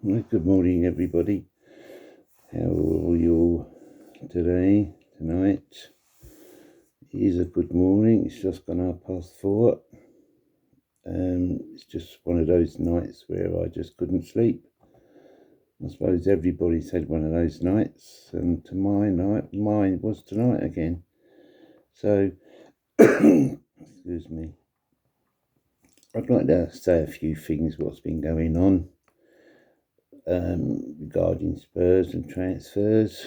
Well, good morning, everybody. How are you all today, tonight? It is a good morning. It's just gone 4:30. It's just one of those nights where I just couldn't sleep. I suppose everybody's had one of those nights, and mine was tonight again. So, excuse me. I'd like to say a few things what's been going on regarding Spurs and transfers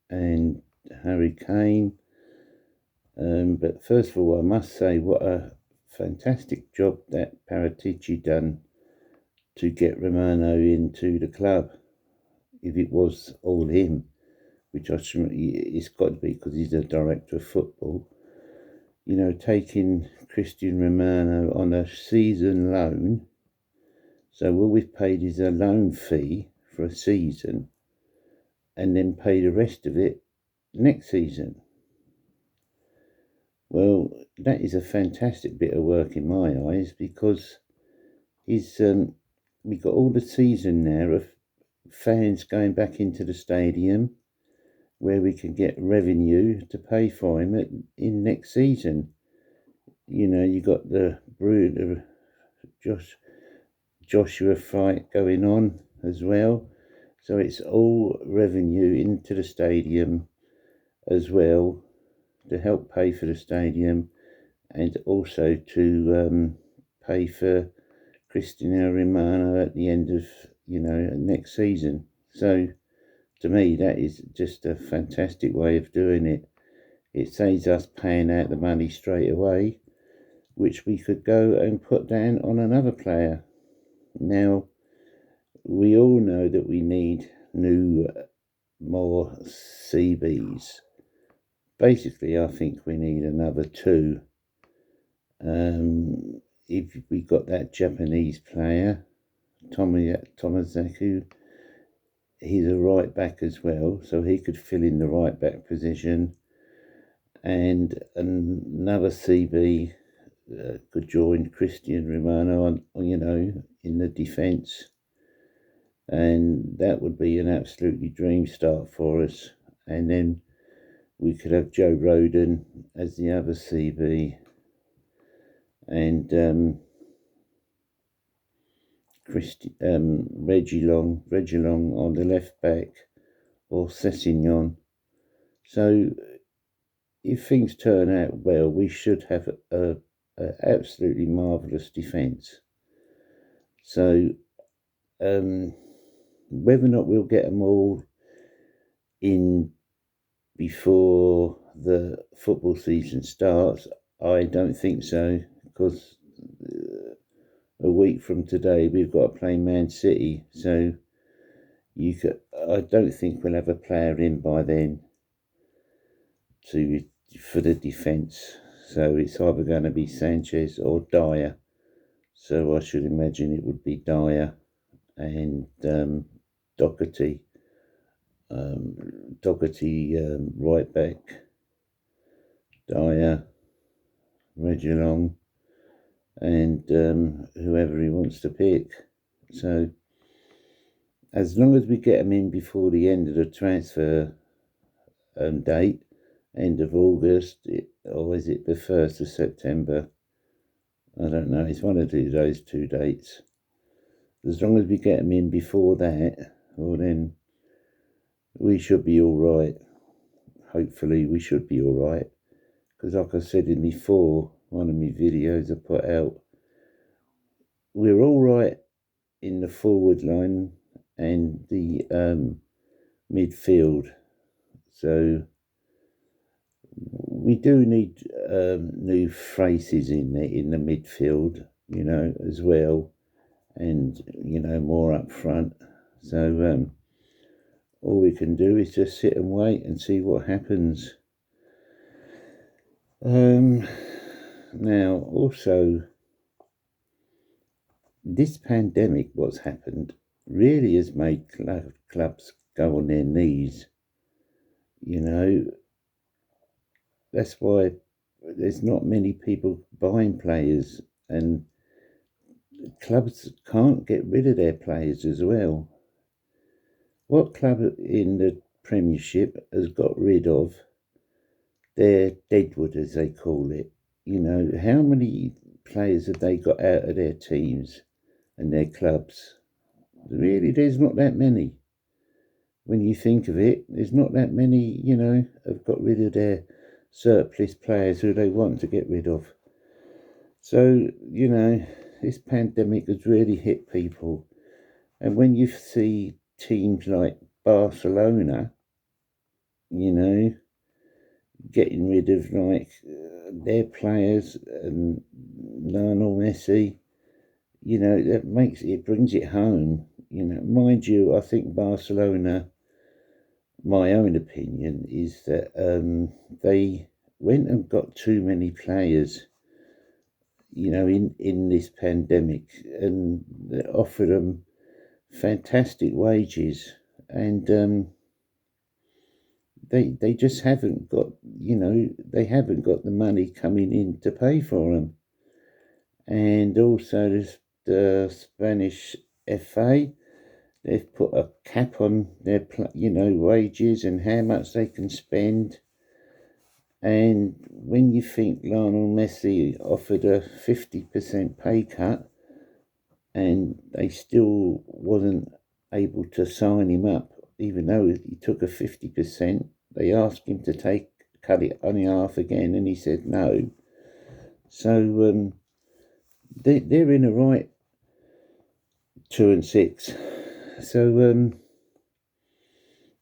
and Harry Kane. But first of all, I must say what a fantastic job that Paratici done to get Romano into the club. If it was all him, which I shouldn't, it's got to be because he's the director of football. You know, taking Christian Romano on a season loan. So what we've paid is a loan fee for a season, and then pay the rest of it next season. Well, that is a fantastic bit of work in my eyes because he's we got all the season now of fans going back into the stadium where we can get revenue to pay for him in next season. You know, you got the Joshua fight going on as well, so it's all revenue into the stadium as well to help pay for the stadium and also to pay for Cristiano Romano at the end of next season. So to me, that is just a fantastic way of doing it. It saves us paying out the money straight away, which we could go and put down on another player. Now, we all know that we need more CBs. Basically, I think we need another two. If we got that Japanese player, Tomazaku, he's a right back as well, so he could fill in the right back position. And another CB could join Christian Romano in the defence. And that would be an absolutely dream start for us. And then we could have Joe Rodon as the other CB. And Reguilon on the left back, or Sessegnon. So if things turn out well, we should have a absolutely marvellous defence. So whether or not we'll get them all in before the football season starts, I don't think so, because a week from today we've got to play Man City. So I don't think we'll have a player in by then for the defence. So it's either going to be Sanchez or Dyer. So I should imagine it would be Dyer and Doherty. Doherty right back, Dyer, Reguilon, and whoever he wants to pick. So as long as we get them in before the end of the transfer date, end of August, or is it the 1st of September? I don't know. It's one of those two dates. As long as we get them in before that, well then we should be all right. Hopefully we should be all right. Because like I said in one of my videos I put out, we're all right in the forward line and the midfield. So we do need new faces in the midfield, as well, and more up front. So all we can do is just sit and wait and see what happens. Now, also, this pandemic, what's happened, really has made clubs go on their knees. That's why there's not many people buying players, and clubs can't get rid of their players as well. What club in the Premiership has got rid of their deadwood, as they call it? You know, how many players have they got out of their teams and their clubs? Really, there's not that many. When you think of it, there's not that many, have got rid of their surplus players who they want to get rid of. So, this pandemic has really hit people. And when you see teams like Barcelona, getting rid of their players and Lionel Messi, that brings it home. Mind you, I think Barcelona, my own opinion is that they went and got too many players, in this pandemic, and offered them fantastic wages, and they just haven't got, they haven't got the money coming in to pay for them. And also the Spanish FA, they've put a cap on their, wages and how much they can spend. And when you think Lionel Messi offered a 50% pay cut and they still wasn't able to sign him up, even though he took a 50%, they asked him to cut it on half again, and he said no. So they're in a right 2 and 6. So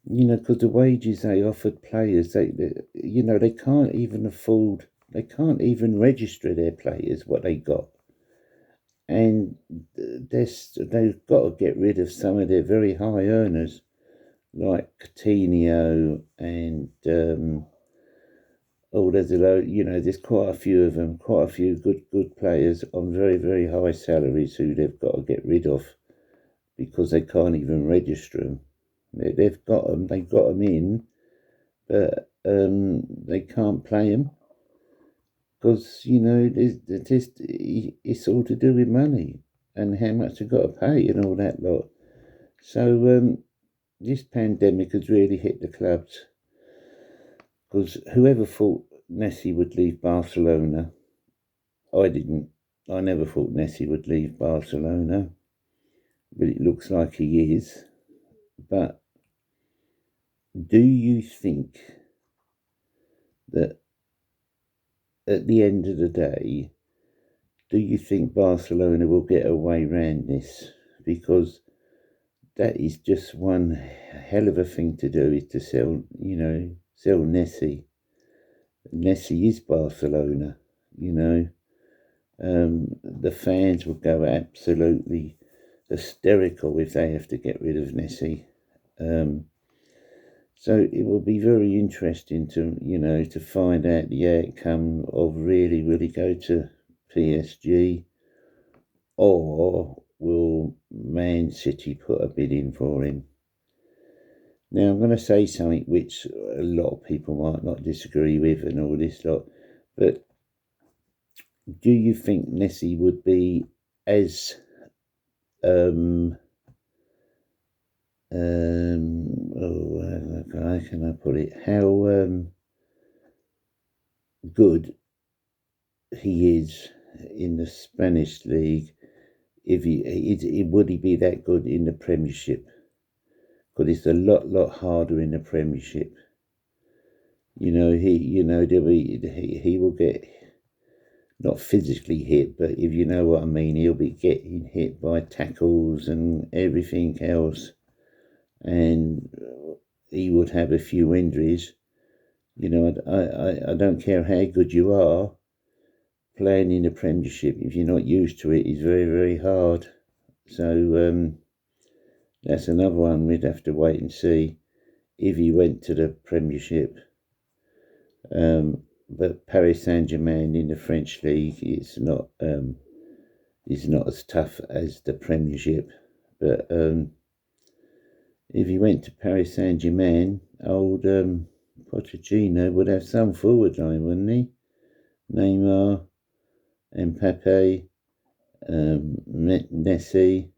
because the wages they offered players, they can't even afford, they can't even register their players what they got, and they've got to get rid of some of their very high earners, like Coutinho and there's a load, there's quite a few of them, quite a few good players on very, very high salaries who they've got to get rid of because they can't even register them. They've got them in, but they can't play them because it's all to do with money and how much they've got to pay and all that lot. So this pandemic has really hit the clubs, because whoever thought Messi would leave Barcelona, I didn't. I never thought Messi would leave Barcelona, but it looks like he is. But do you think that at the end of the day, do you think Barcelona will get away round this? Because that is just one hell of a thing to do, is to sell Messi. Messi is Barcelona, the fans will go absolutely hysterical if they have to get rid of Messi. So it will be very interesting to find out the outcome of really go to PSG, or will Man City put a bid in for him. Now I'm going to say something which a lot of people might not disagree with and all this lot, but do you think Messi would be as how can I put it? How good he is in the Spanish league? Would he be that good in the Premiership? Because it's a lot harder in the Premiership. He will get, not physically hit, but if you know what I mean, he'll be getting hit by tackles and everything else, and he would have a few injuries. I don't care how good you are, playing in the Premiership, if you're not used to it, is very, very hard. So that's another one we'd have to wait and see if he went to the Premiership. But Paris Saint-Germain in the French league is not as tough as the Premiership. But if he went to Paris Saint-Germain, old Pochettino would have some forward line, wouldn't he? Neymar, Mbappe, Messi,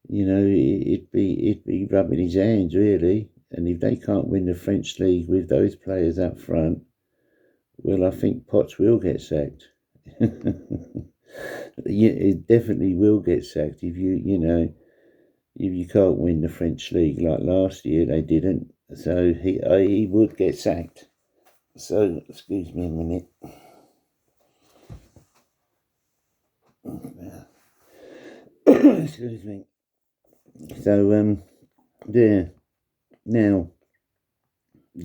it'd be rubbing his hands really. And if they can't win the French league with those players up front, well, I think Potts will get sacked. Yeah, it definitely will get sacked if if you can't win the French league like last year. They didn't, so he would get sacked. So excuse me a minute. Excuse me. So there. Now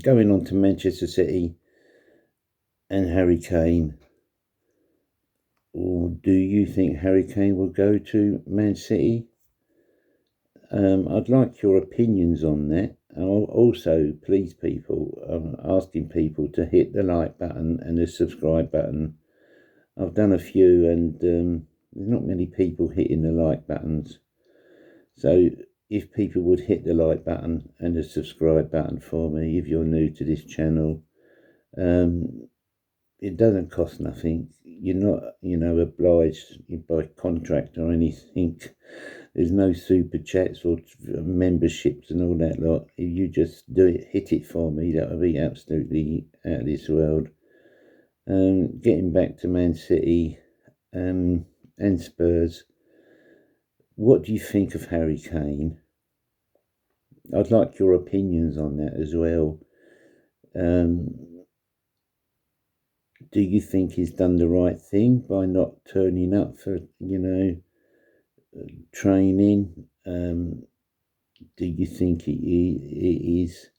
going on to Manchester City and Harry Kane. Or do you think Harry Kane will go to Man City? I'd like your opinions on that. I'll also, please, people, I'm asking people to hit the like button and the subscribe button. I've done a few, and there's not many people hitting the like buttons. So if people would hit the like button and the subscribe button for me, if you're new to this channel, it doesn't cost nothing. You're not, obliged by contract or anything. There's no super chats or memberships and all that lot. If you just do it, hit it for me, that would be absolutely out of this world. Getting back to Man City and Spurs, what do you think of Harry Kane? I'd like your opinions on that as well. Do you think he's done the right thing by not turning up for, training? Do you think he is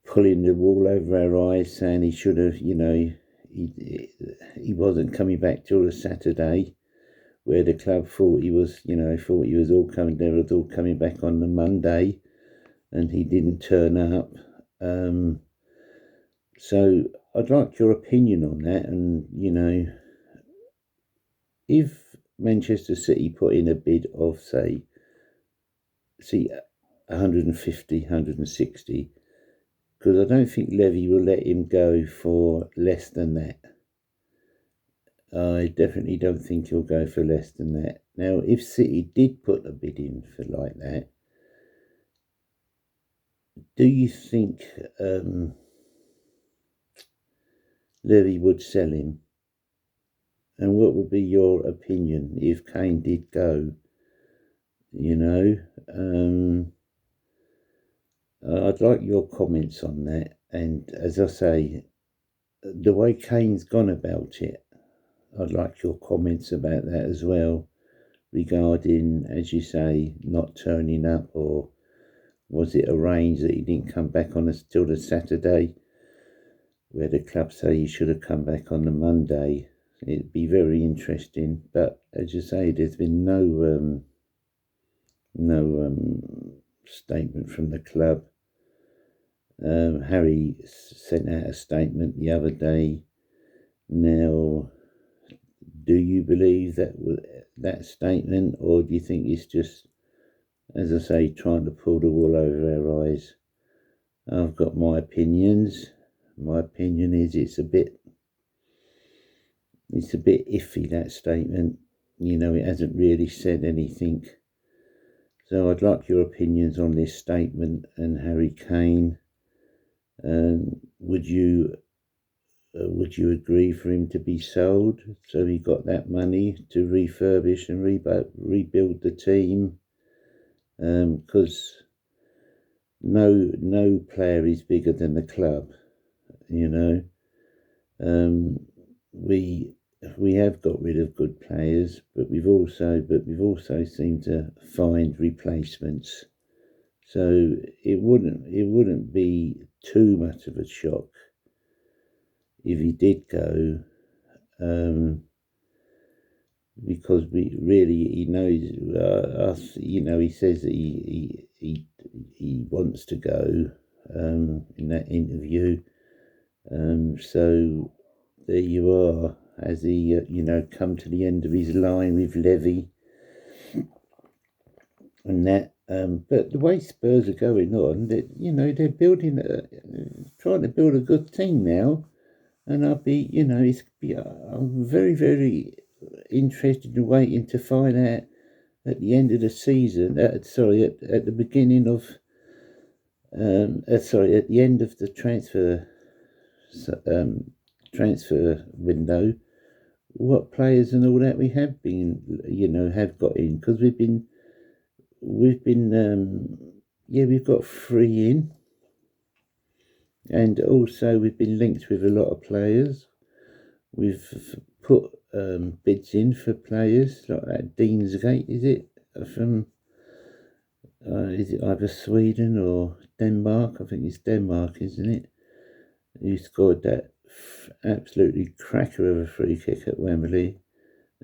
pulling the wool over our eyes, saying he should have, he wasn't coming back till the Saturday, where the club thought he was, all coming back on the Monday, and he didn't turn up. So I'd like your opinion on that. And, if Manchester City put in a bid of, say 150, 160, because I don't think Levy will let him go for less than that. I definitely don't think he'll go for less than that. Now, if City did put a bid in for like that, do you think Levy would sell him? And what would be your opinion if Kane did go? I'd like your comments on that. And as I say, the way Kane's gone about it, I'd like your comments about that as well, regarding, as you say, not turning up, or was it arranged that he didn't come back on us till the Saturday, where the club say he should have come back on the Monday? It'd be very interesting. But as you say, there's been no statement from the club. Harry sent out a statement the other day. Now, do you believe that statement, or do you think it's just, as I say, trying to pull the wool over our eyes? I've got my opinions. My opinion is it's a bit iffy, that statement. It hasn't really said anything. So I'd like your opinions on this statement and Harry Kane. Would you agree for him to be sold, so he got that money to refurbish and rebuild the team? Because no player is bigger than the club. We have got rid of good players, but we've also seemed to find replacements. So it wouldn't be too much of a shock if he did go, because he knows us. He says that he wants to go in that interview. So there you are. Has he, come to the end of his line with Levy and that? But the way Spurs are going on, they're building, trying to build a good team now, and I'm very, very interested in waiting to find out at the end of the season. At the beginning of at the end of the transfer window, what players and all that we have been, have got in, because we've got 3 in, and also we've been linked with a lot of players. We've put bids in for players like that. Deansgate, is it from? Is it either Sweden or Denmark? I think it's Denmark, isn't it? Who scored that absolutely cracker of a free kick at Wembley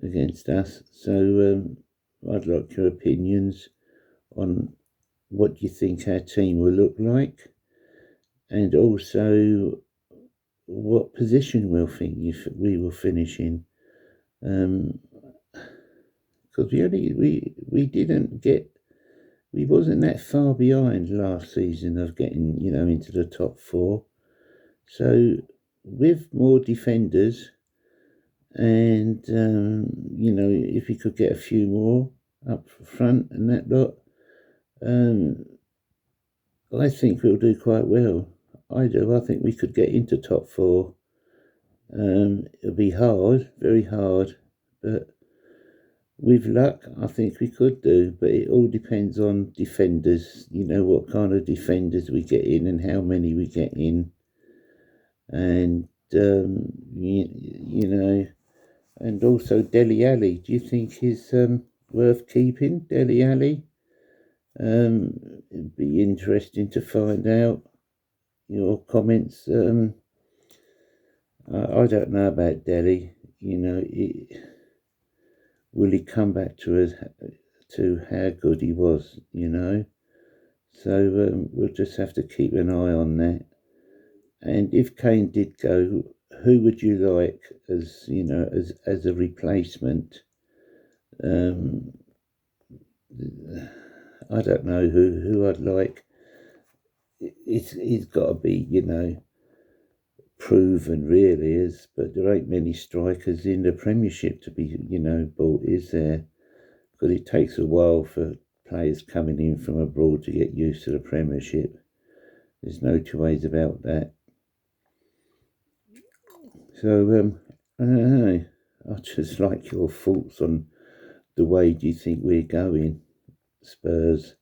against us. So I'd like your opinions on what you think our team will look like, and also what position we will finish in. Because we wasn't that far behind last season of getting, into the top 4. So with more defenders, and if we could get a few more up front and that lot, I think we'll do quite well. I do. I think we could get into top 4. It'll be hard, very hard, but with luck, I think we could do. But it all depends on defenders. What kind of defenders we get in and how many we get in, and and also Dele Alli. Do you think he's worth keeping, Dele Alli? It'd be interesting to find out your comments. I don't know about Dele. Will he come back to how good he was? So we'll just have to keep an eye on that. And if Kane did go, who would you like as a replacement? I don't know who I'd like. He's got to be, proven, really, but there ain't many strikers in the Premiership to be, bought, is there? Because it takes a while for players coming in from abroad to get used to the Premiership. There's no two ways about that. So, I don't know. I'd just like your thoughts on the way do you think we're going, Spurs.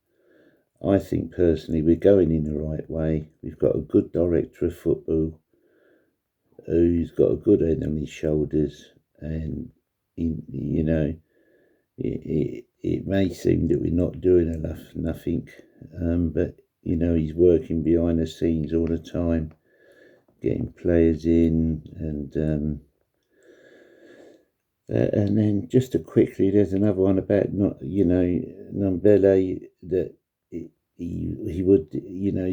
I think personally we're going in the right way. We've got a good director of football who's got a good head on his shoulders, and it may seem that we're not doing nothing, but he's working behind the scenes all the time, getting players in, and then just to quickly, there's another one about Ndombele, that he would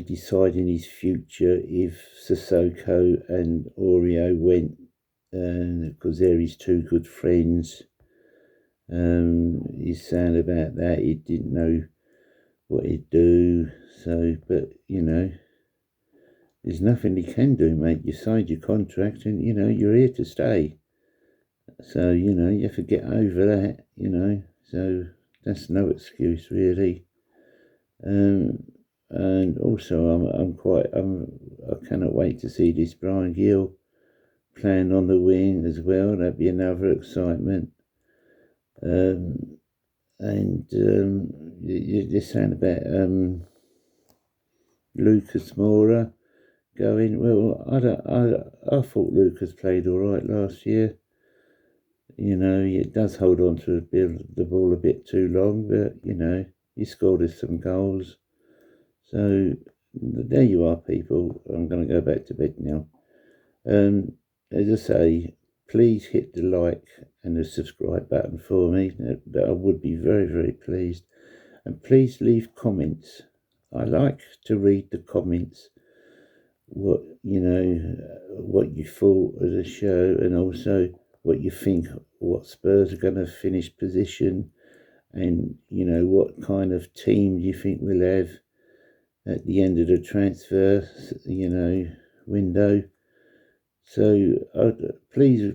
decide in his future if Sissoko and Oreo went, because they're his 2 good friends. He's saying about that he didn't know what he'd do. So, but there's nothing he can do, mate. You signed your contract, and you're here to stay. So you have to get over that. So that's no excuse, really. And also I cannot wait to see this Bryan Gil playing on the wing as well. That'd be another excitement. And you're saying about Lucas Moura going. Well, I thought Lucas played all right last year. He does hold on to the ball a bit too long, but he scored us some goals. So there you are, people. I'm going to go back to bed now. As I say, please hit the like and the subscribe button for me. That I would be very, very pleased. And please leave comments. I like to read the comments. What you thought of the show, and also what you think, what Spurs are going to finish position, and what kind of team do you think we'll have at the end of the transfer window. So please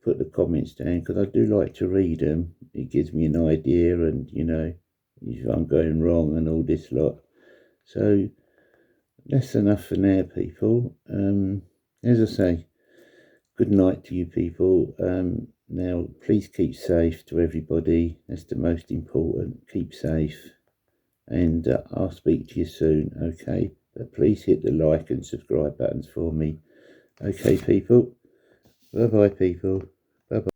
put the comments down, because I do like to read them. It gives me an idea, and if I'm going wrong and all this lot. So that's enough for now, people. As I say, good night to you people. Now please keep safe to everybody. That's the most important. Keep safe, and I'll speak to you soon. Okay, but please hit the like and subscribe buttons for me. Okay, people. Bye bye, people. Bye bye.